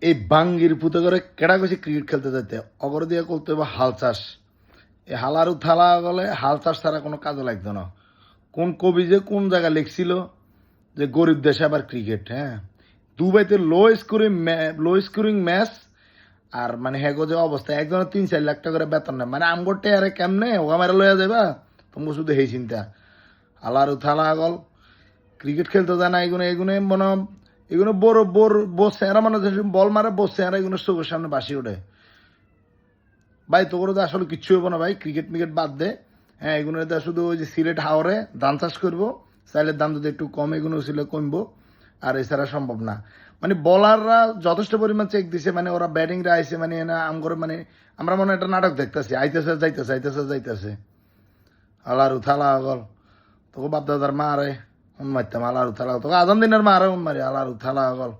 এই বাঙ্গির পুঁতে করে কেডা কইছে ক্রিকেট খেলতে যেতে অগর দিয়ে করতে হবে হাল চাষ। এই হালারু থালা গলে হাল চাষ ছাড়া কোনো কাজে লাগতো না। কোন কবি যে কোন জায়গায় লিখছিল যে গরিব দেশে আবার ক্রিকেট, হ্যাঁ। দুবাইতে লো স্কোরিং ম্যাচ, আর মানে হেগো যে অবস্থা একজনের 3-4 লাখ টাকা করে বেতন নেয়, মানে আমগোটে আরে কেমনে ও আমার লইয়া যাবা তোমার শুধু সেই চিন্তা। হালারু থালা গল ক্রিকেট খেলতে যায় না, এগুলো এগুলো মনে এগুলো বড় বড় বসছে এরা মানে বল মারে বসছে এরা এগুলো চোখের সামনে বাসি ওঠে। ভাই তো করে তো আসলে কিচ্ছু হবো না ভাই, ক্রিকেট মিকেট বাদ দে। হ্যাঁ এগুলো শুধু ওই যে সিলেট হাওরে ধান চাষ করবো, চাইলের দাম যদি একটু কম এগুলো ছিল কমবো, আর এছাড়া সম্ভব না। মানে বলাররা যথেষ্ট পরিমাণ চেক দিছে, মানে ওরা ব্যাটিংরা আইছে, মানে না আম করে মানে আমরা মনে হয় একটা নাটক দেখতেছি, আইতেছে যাইতেছে আইতেছে যাইতেছে। আলার উথালা আগল তোকে বাপ দাদার মারে উন মারতাম, আলার উথালা তোকে আজান দিনের মারে উন মারি আলার উথালা আগল।